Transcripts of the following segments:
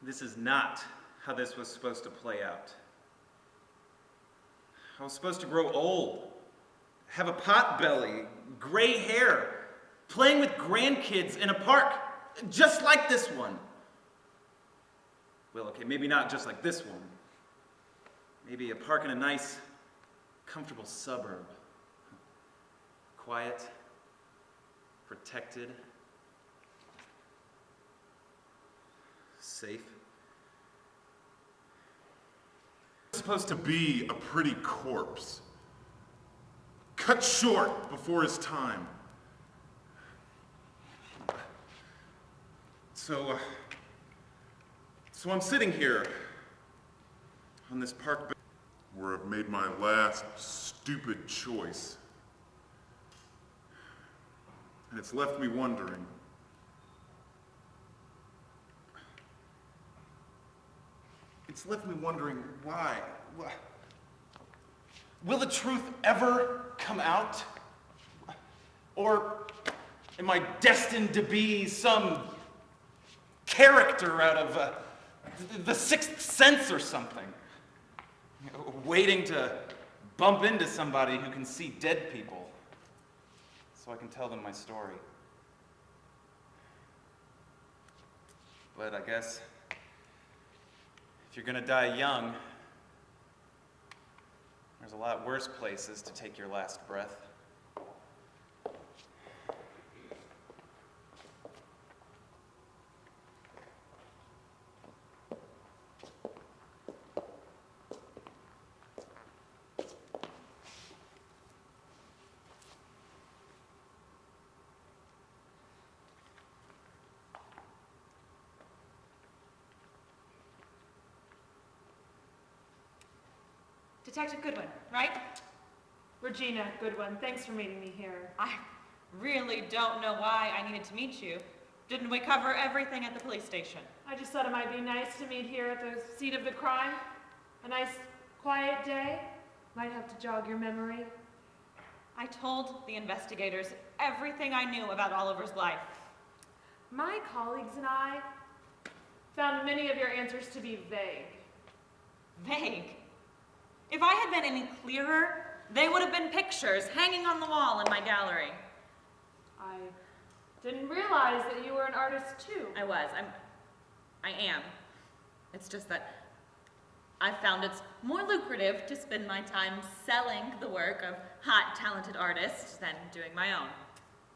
This is not how this was supposed to play out. I was supposed to grow old, have a pot belly, gray hair, playing with grandkids in a park, just like this one. Well, okay, maybe not just like this one. Maybe a park in a nice, comfortable suburb. Quiet, protected, safe. It's supposed to be a pretty corpse. Cut short before his time. So I'm sitting here on this park bench where I've made my last stupid choice. And it's left me wondering. It's left me wondering why. Will the truth ever come out? Or am I destined to be some character out of The Sixth Sense or something? Waiting to bump into somebody who can see dead people so I can tell them my story. But I guess if you're gonna die young, there's a lot worse places to take your last breath. Detective Goodwin, right? Regina Goodwin, thanks for meeting me here. I really don't know why I needed to meet you. Didn't we cover everything at the police station? I just thought it might be nice to meet here at the scene of the crime. A nice, quiet day. Might have to jog your memory. I told the investigators everything I knew about Oliver's life. My colleagues and I found many of your answers to be vague. Vague? If I had been any clearer, they would have been pictures hanging on the wall in my gallery. I didn't realize that you were an artist too. I am. It's just that I found it's more lucrative to spend my time selling the work of hot, talented artists than doing my own.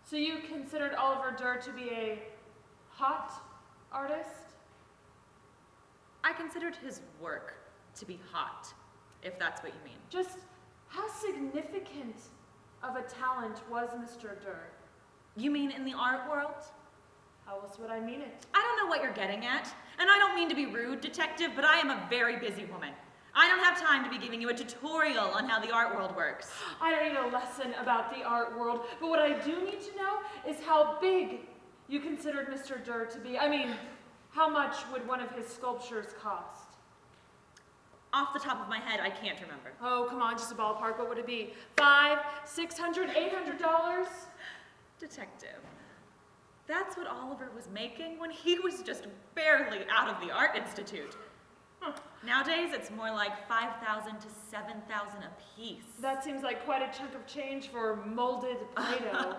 So you considered Oliver Durr to be a hot artist? I considered his work to be hot, if that's what you mean. Just how significant of a talent was Mr. Durr? You mean in the art world? How else would I mean it? I don't know what you're getting at, and I don't mean to be rude, detective, but I am a very busy woman. I don't have time to be giving you a tutorial on how the art world works. I don't need a lesson about the art world, but what I do need to know is how big you considered Mr. Durr to be. I mean, how much would one of his sculptures cost? Off the top of my head, I can't remember. Oh, come on, just a ballpark. What would it be? $500, $600, $800? Detective, that's what Oliver was making when he was just barely out of the Art Institute. Nowadays, it's more like $5,000 to $7,000 a piece. That seems like quite a chunk of change for molded Play-Doh.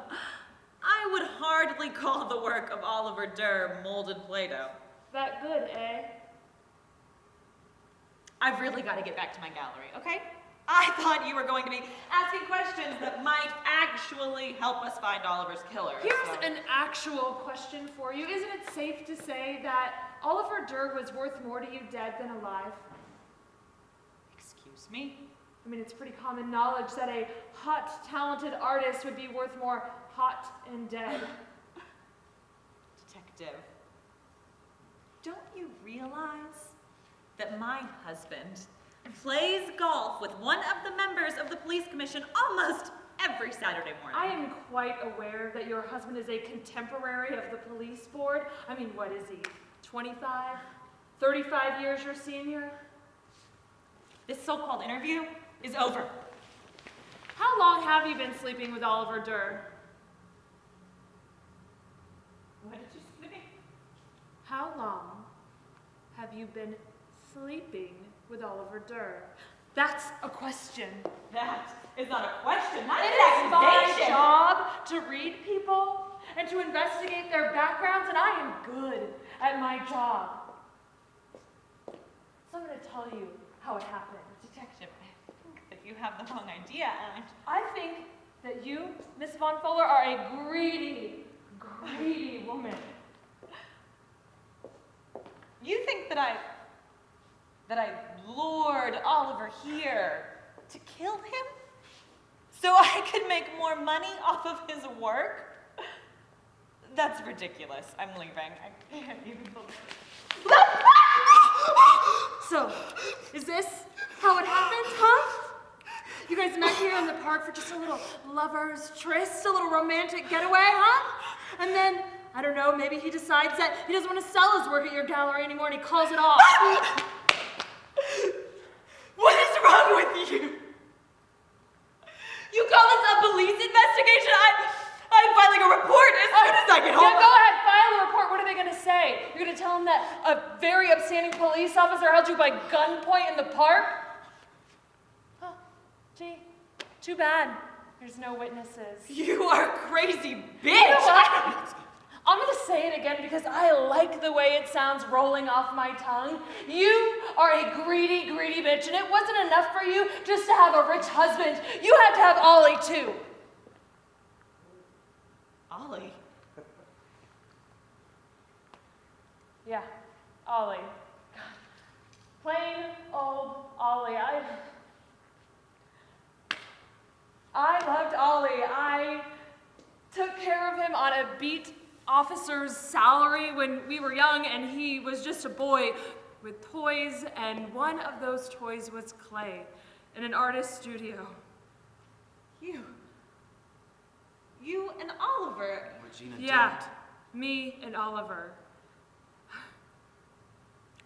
I would hardly call the work of Oliver Durr molded Play-Doh. That good, eh? I've really got to get back to my gallery, okay? I thought you were going to be asking questions that might actually help us find Oliver's killer. Here's an actual question for you. Isn't it safe to say that Oliver Durr was worth more to you dead than alive? Excuse me? I mean, it's pretty common knowledge that a hot, talented artist would be worth more hot and dead. Detective, don't you realize that my husband plays golf with one of the members of the police commission almost every Saturday morning? I am quite aware that your husband is a contemporary of the police board. I mean, what is he, 25, 35 years your senior? This so-called interview is over. How long have you been sleeping with Oliver Durr? What did you say? How long have you been sleeping with Oliver Durr? That's a question. That is not a question, that It is is an my accusation. job to read people and to investigate their backgrounds, and I am good at my job. So I'm going to tell you how it happened. Detective, I think that you have the wrong idea, and I think that you, Miss Von Fuller, are a greedy, greedy woman. you think that I lured Oliver here to kill him? So I could make more money off of his work? That's ridiculous. I'm leaving. I can't even believe it. So, is this how it happened, huh? You guys met here in the park for just a little lover's tryst, a little romantic getaway, huh? And then, I don't know, maybe he decides that he doesn't want to sell his work at your gallery anymore and he calls it off. What is wrong with you? You call this a police investigation? I'm filing a report as soon as I get home. Yeah, go ahead, file a report. What are they going to say? You're going to tell them that a very upstanding police officer held you by gunpoint in the park? Oh, gee, too bad. There's no witnesses. You are a crazy bitch. You know what? I'm going to say it again because I like the way it sounds rolling off my tongue. You are a greedy, greedy bitch, and it wasn't enough for you just to have a rich husband. You had to have Ollie, too. Ollie. Yeah, Ollie. God. Plain old Ollie. I loved Ollie. I took care of him on a beat officer's salary when we were young, and he was just a boy with toys, and one of those toys was clay in an artist's studio. You and Oliver. Regina, Yeah, don't. me and Oliver.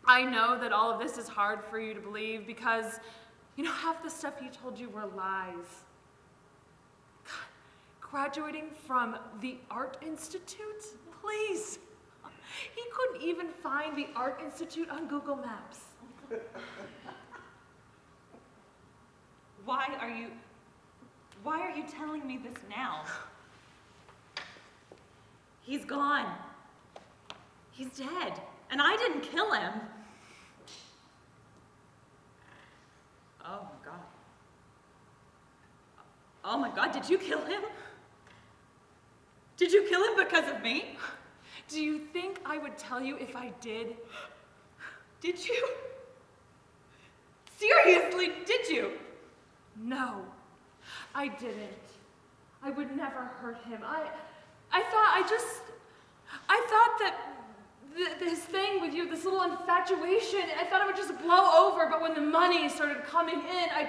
I know that all of this is hard for you to believe because, you know, half the stuff he told you were lies. God, graduating from the Art Institute? Please. He couldn't even find the Art Institute on Google Maps. Why are you telling me this now? He's gone. He's dead. And I didn't kill him. Oh my God. Oh my God, did you kill him? Did you kill him because of me? Do you think I would tell you if I did? Did you? Seriously, did you? No, I didn't. I would never hurt him. I thought that this thing with you, this little infatuation, I thought it would just blow over, but when the money started coming in, I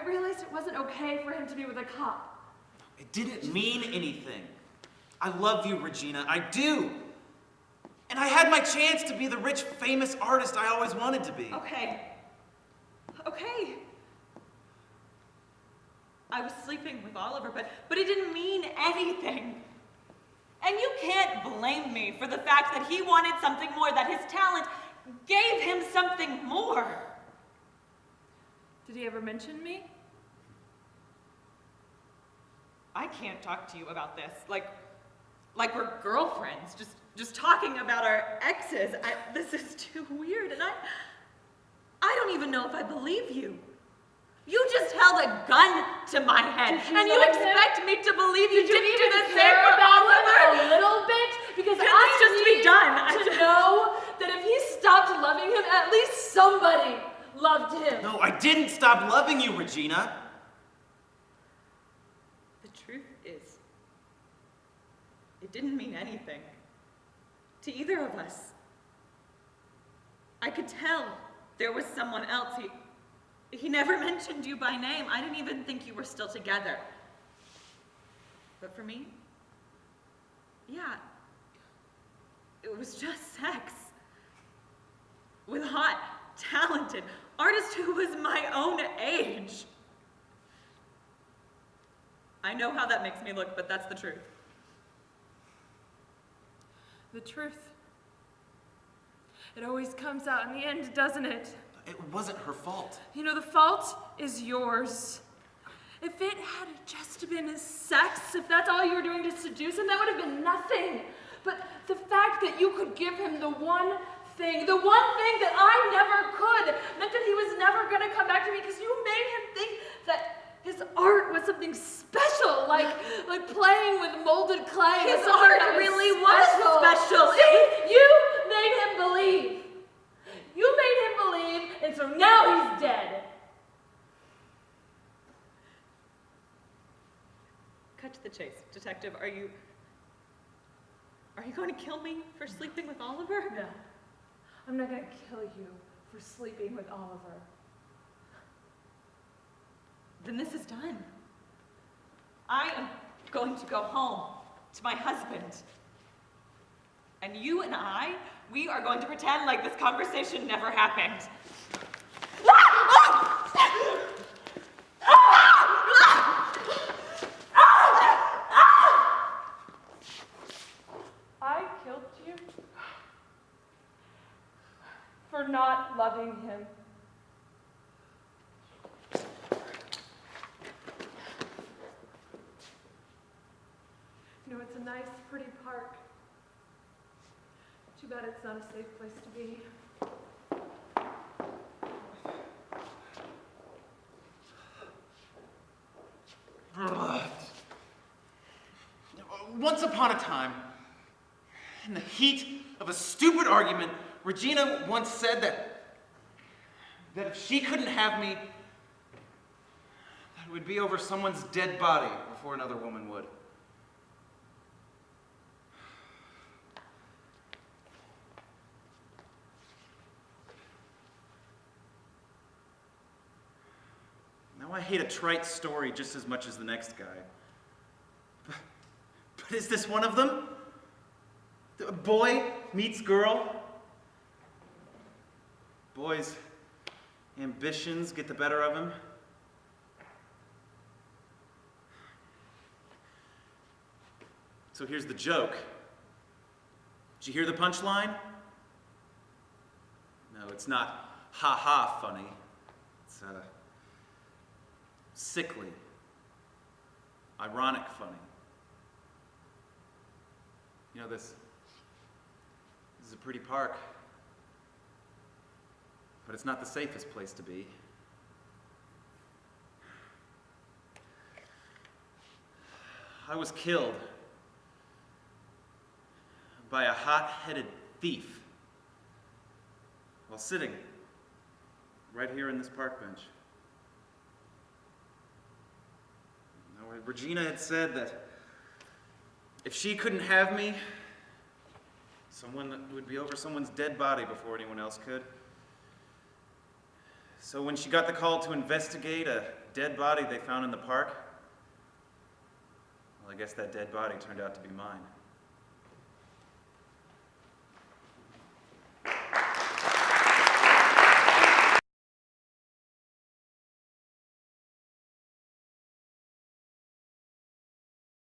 realized it wasn't okay for him to be with a cop. It didn't mean anything. I love you, Regina. I do. And I had my chance to be the rich, famous artist I always wanted to be. Okay. I was sleeping with Oliver, but it didn't mean anything. And you can't blame me for the fact that he wanted something more, that his talent gave him something more. Did he ever mention me? I can't talk to you about this. Like we're girlfriends, just talking about our exes. This is too weird, and I don't even know if I believe you. You just held a gun to my head, and you expect me to believe you didn't do the same for Oliver? A little bit? Because Can I this just be need done? to know that if he stopped loving him, at least somebody loved him. No, I didn't stop loving you, Regina. The truth is, it didn't mean anything to either of us. I could tell there was someone else. He never mentioned you by name. I didn't even think you were still together. But for me, yeah, it was just sex. With a hot, talented artist who was my own age. I know how that makes me look, but that's the truth. The truth It always comes out in the end, doesn't it? It wasn't her fault. You know, the fault is yours. If it had just been sex, if that's all you were doing to seduce him, that would have been nothing. But the fact that you could give him the one thing that I never could, meant that he was never going to come back to me because you made him think that his art was something special, like playing with molded clay. His was something art that really was special. See, you made him believe. You made him believe, and so now he's dead. Cut to the chase. Detective, are you going to kill me for sleeping with Oliver? No, I'm not going to kill you for sleeping with Oliver. Then this is done. I am going to go home to my husband. And you and we are going to pretend like this conversation never happened. I killed you for not loving him. You know, it's a nice, pretty park. Too bad it's not a safe place to be. Once upon a time, in the heat of a stupid argument, Regina once said that if she couldn't have me, that it would be over someone's dead body before another woman would. Now I hate a trite story just as much as the next guy. But is this one of them? A boy meets girl. Boy's ambitions get the better of him. So here's the joke. Did you hear the punchline? No, it's not ha-ha funny. It's sickly, ironic funny. You know, this is a pretty park, but it's not the safest place to be. I was killed by a hot-headed thief while sitting right here in this park bench. Now, Regina had said that if she couldn't have me, someone would be over someone's dead body before anyone else could. So when she got the call to investigate a dead body they found in the park, well, I guess that dead body turned out to be mine.